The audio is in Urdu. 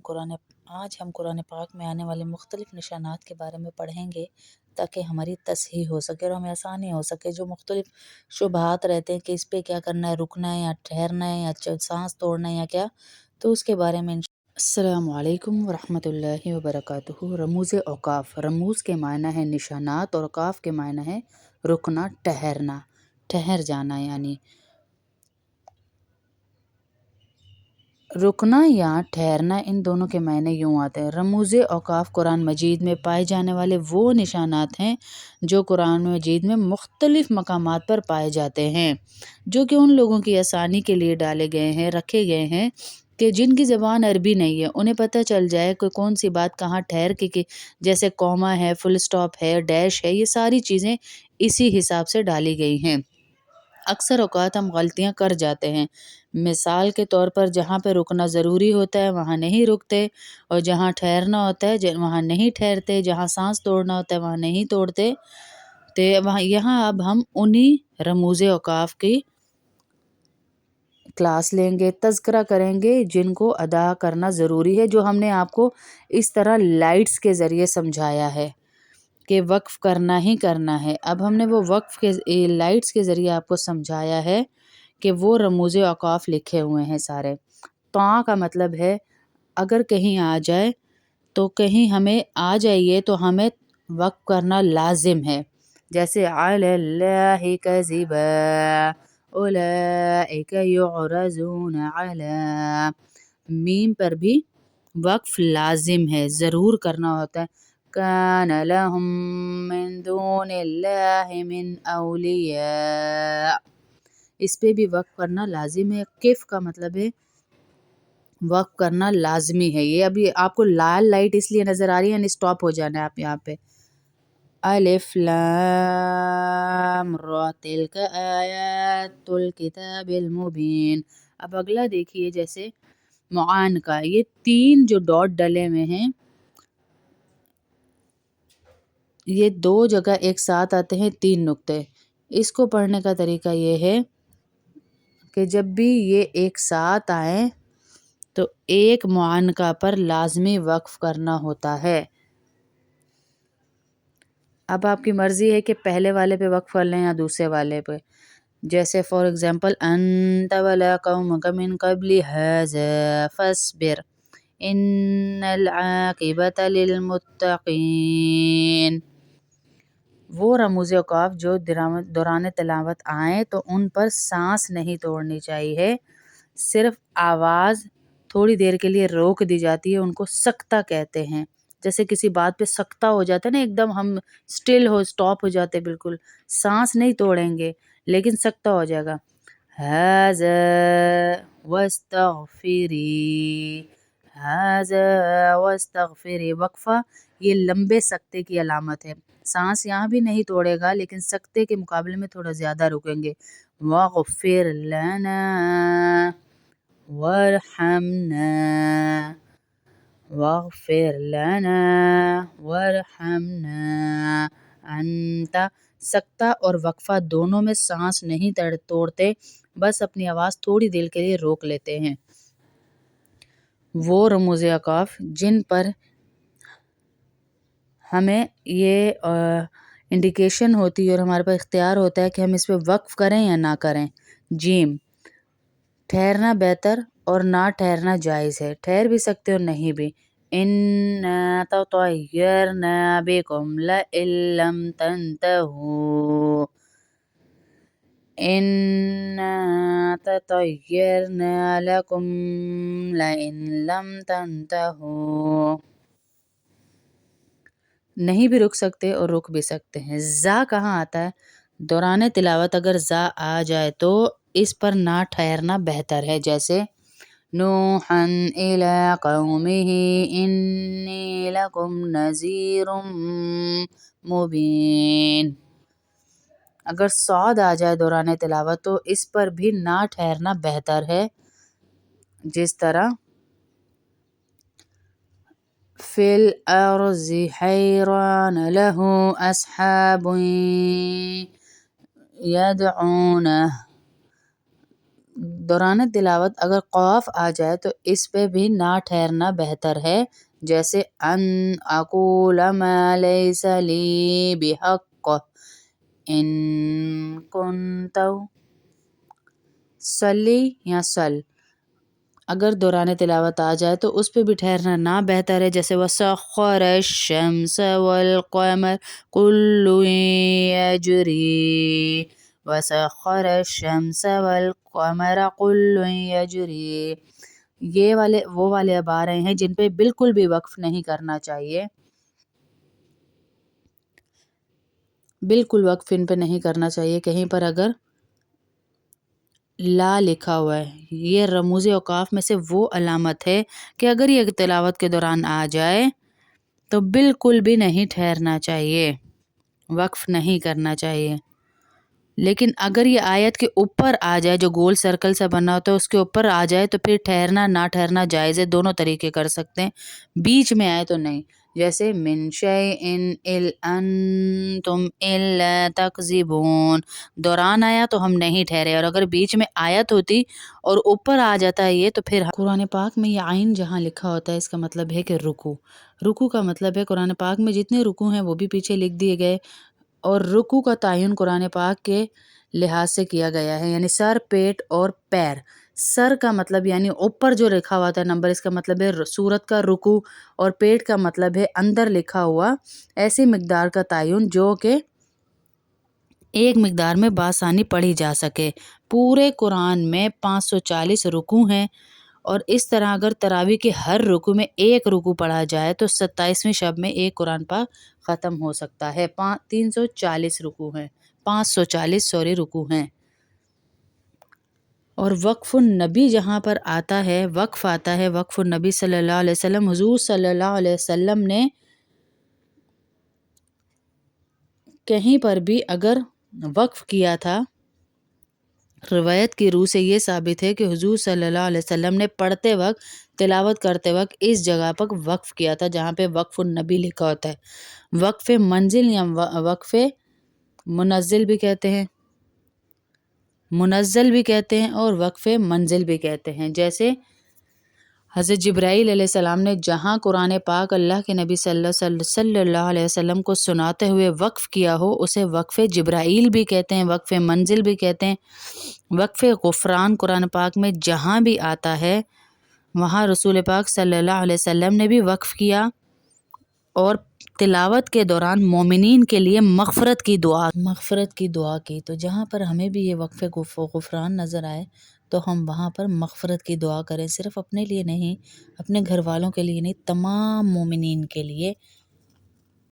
ہم قرآن پاک میں آنے والے مختلف نشانات کے بارے میں پڑھیں گے تاکہ ہماری تصحیح ہو سکے اور ہمیں آسانی ہو سکے۔ جو مختلف شبہات رہتے ہیں کہ اس پہ کیا کرنا ہے، رکنا ہے یا ٹھہرنا ہے یا سانس توڑنا ہے یا کیا، تو اس کے بارے میں السلام علیکم ورحمۃ اللہ وبرکاتہ۔ رموز اوقاف، رموز کے معنی ہے نشانات اور اوقاف کے معنی ہے رکنا، ٹھہرنا، ٹھہر جانا، یعنی رکنا یا ٹھہرنا، ان دونوں کے معنی یوں آتے ہیں۔ رموز اوقاف قرآن مجید میں پائے جانے والے وہ نشانات ہیں جو قرآن مجید میں مختلف مقامات پر پائے جاتے ہیں، جو کہ ان لوگوں کی آسانی کے لیے ڈالے گئے ہیں، رکھے گئے ہیں کہ جن کی زبان عربی نہیں ہے، انہیں پتہ چل جائے کہ کون سی بات کہاں ٹھہر کے جیسے کوما ہے، فل سٹاپ ہے، ڈیش ہے، یہ ساری چیزیں اسی حساب سے ڈالی گئی ہیں۔ اکثر اوقات ہم غلطیاں کر جاتے ہیں، مثال کے طور پر جہاں پہ رکنا ضروری ہوتا ہے وہاں نہیں رکتے، اور جہاں ٹھہرنا ہوتا ہے وہاں نہیں ٹھہرتے، جہاں سانس توڑنا ہوتا ہے وہاں نہیں توڑتے۔ یہاں اب ہم انہی رموز اوقاف کی کلاس لیں گے، تذکرہ کریں گے جن کو ادا کرنا ضروری ہے، جو ہم نے آپ کو اس طرح لائٹس کے ذریعے سمجھایا ہے کہ وقف کرنا ہی کرنا ہے۔ اب ہم نے وہ وقف کے لائٹس کے ذریعے آپ کو سمجھایا ہے کہ وہ رموز اوقاف لکھے ہوئے ہیں سارے۔ طاع کا مطلب ہے اگر کہیں آ جائے تو کہیں ہمیں آ جائیے تو ہمیں وقف کرنا لازم ہے، جیسے علی اللہ کذبا اولئک یعرضون علی، میم پر بھی وقف لازم ہے، ضرور کرنا ہوتا ہے۔ کان لہم من دون اللہ من اولیاء، اس پہ بھی وقف کرنا لازم ہے۔ کف کا مطلب ہے وقف کرنا لازمی ہے۔ یہ ابھی آپ کو لال لائٹ اس لیے نظر آ رہی ہے، یعنی سٹاپ ہو جانا ہے آپ یہاں پہ۔ الف لام را تلک آیات الکتاب المبین۔ اب اگلا دیکھیے، جیسے معان کا، یہ تین جو ڈاٹ ڈلے ہوئے ہیں یہ دو جگہ ایک ساتھ آتے ہیں، تین نقطے۔ اس کو پڑھنے کا طریقہ یہ ہے کہ جب بھی یہ ایک ساتھ آئیں تو ایک معانقہ پر لازمی وقف کرنا ہوتا ہے۔ اب آپ کی مرضی ہے کہ پہلے والے پہ وقف کر لیں یا دوسرے والے پہ، جیسے فار ایگزامپل انت ولا قومک من قبل ھذا فاصبر ان العاقبۃ للمتقین۔ وہ رموز اوقاف جو دوران تلاوت آئیں تو ان پر سانس نہیں توڑنی چاہیے، صرف آواز تھوڑی دیر کے لیے روک دی جاتی ہے، ان کو سکتہ کہتے ہیں۔ جیسے کسی بات پہ سکتہ ہو جاتا ہے نا، ایک دم ہم سٹاپ ہو جاتے، بالکل سانس نہیں توڑیں گے لیکن سکتہ ہو جائے گا۔ ھذا واستغفری، ھذا واستغفری، وقفہ یہ لمبے سکتے کی علامت ہے۔ سانس یہاں بھی نہیں توڑے گا لیکن سکتے کے مقابلے میں تھوڑا زیادہ رکیں گے۔ واغفر لنا وارحمنا، واغفر لنا وارحمنا انت۔ سکتہ اور وقفہ دونوں میں سانس نہیں توڑتے، بس اپنی آواز تھوڑی دیر کے لیے روک لیتے ہیں۔ وہ رموز اوقاف جن پر ہمیں یہ انڈیکیشن ہوتی ہے اور ہمارے پاس اختیار ہوتا ہے کہ ہم اس پہ وقف کریں یا نہ کریں۔ جیم، ٹھہرنا بہتر اور نہ ٹھہرنا جائز ہے، ٹھہر بھی سکتے اور نہیں بھی۔ اِنَّا تَطَيَّرْنَا بِكُمْ لَئِن لَّمْ تَنْتَهُوا، اِنَّا تَطَيَّرْنَا لَكُمْ لَئِن لَّمْ تَنْتَهُوا، نہیں بھی رک سکتے اور رک بھی سکتے ہیں۔ زا کہاں آتا ہے؟ دوران تلاوت اگر زا آ جائے تو اس پر نہ ٹھہرنا بہتر ہے، جیسے نوحا الی قومہ انی لکم نذیر مبین۔ اگر صاد آ جائے دوران تلاوت تو اس پر بھی نہ ٹھہرنا بہتر ہے، جس طرح فی الارض حیران لہ اصحاب یدعونہ، دوران تلاوت اگر قاف آ جائے تو اس پہ بھی نہ ٹھہرنا بہتر ہے، جیسے ان اقول ما لیس لی بحق ان کنت صلی یا صل۔ اگر دوران تلاوت آ جائے تو اس پہ بھی ٹھہرنا نہ بہتر ہے، جیسے وَسَخَّرَ الشَّمْسَ وَالْقَمَرَ كُلٌّ يَجْرِي وَسَخَّرَ الشَّمْسَ وَالْقَمَرَ كُلٌّ يَجْرِي۔ یہ وہ والے عبارے ہیں جن پہ بالکل بھی وقف نہیں کرنا چاہیے، بالکل وقف ان پہ نہیں کرنا چاہیے۔ کہیں پر اگر لا لکھا ہوا ہے، یہ رموز اوقاف میں سے وہ علامت ہے کہ اگر یہ تلاوت کے دوران آ جائے تو بالکل بھی نہیں ٹھہرنا چاہیے، وقف نہیں کرنا چاہیے۔ لیکن اگر یہ آیت کے اوپر آ جائے، جو گول سرکل سے بنا ہوتا ہے اس کے اوپر آ جائے تو پھر ٹھہرنا نہ ٹھہرنا جائز ہے، دونوں طریقے کر سکتے ہیں، بیچ میں آئے تو نہیں، جیسے من شیء انتم الا تکذبون، دوران آیا تو ہم نہیں ٹھہرے، اور اگر بیچ میں آیت ہوتی اور اوپر آ جاتا ہے یہ تو پھر قرآن پاک میں یہ عین جہاں لکھا ہوتا ہے اس کا مطلب ہے کہ رکوع کا مطلب ہے قرآن پاک میں جتنے رکوع ہیں وہ بھی پیچھے لکھ دیے گئے، اور رکوع کا تعین قرآن پاک کے لحاظ سے کیا گیا ہے، یعنی سر، پیٹ اور پیر۔ سر کا مطلب یعنی اوپر جو لکھا ہوا تھا نمبر، اس کا مطلب ہے سورت کا رکوع، اور پیٹ کا مطلب ہے اندر لکھا ہوا ایسی مقدار کا تعین جو کہ ایک مقدار میں بآسانی پڑھی جا سکے۔ پورے قرآن میں 540 رکوع ہیں، اور اس طرح اگر تراویح کے ہر رکوع میں ایک رکوع پڑھا جائے تو 27ویں شب میں ایک قرآن پاک ختم ہو سکتا ہے۔ 340 رکوع ہیں، 540 رکوع ہیں۔ اور وقف النبی جہاں پر آتا ہے، وقف آتا ہے، وقف النبی صلی اللہ علیہ وسلم، حضور صلی اللہ علیہ وسلم نے کہیں پر بھی اگر وقف کیا تھا، روایت کی روح سے یہ ثابت ہے کہ حضور صلی اللہ علیہ وسلم نے پڑھتے وقت، تلاوت کرتے وقت اس جگہ پر وقف کیا تھا جہاں پہ وقف النبی لکھا ہوتا ہے۔ وقف منزل یا وقف منزل بھی کہتے ہیں، منزل بھی کہتے ہیں اور وقف منزل بھی کہتے ہیں۔ جیسے حضرت جبرائیل علیہ السلام نے جہاں قرآن پاک اللہ کے نبی صلی اللہ علیہ وسلم کو سناتے ہوئے وقف کیا ہو اسے وقف جبرائیل بھی کہتے ہیں، وقف منزل بھی کہتے ہیں۔ وقف غفران قرآن پاک میں جہاں بھی آتا ہے وہاں رسول پاک صلی اللہ علیہ وسلم نے بھی وقف کیا اور تلاوت کے دوران مومنین کے لیے مغفرت کی دعا کی۔ تو جہاں پر ہمیں بھی یہ وقف غفران نظر آئے تو ہم وہاں پر مغفرت کی دعا کریں، صرف اپنے لیے نہیں، اپنے گھر والوں کے لیے نہیں، تمام مومنین کے لیے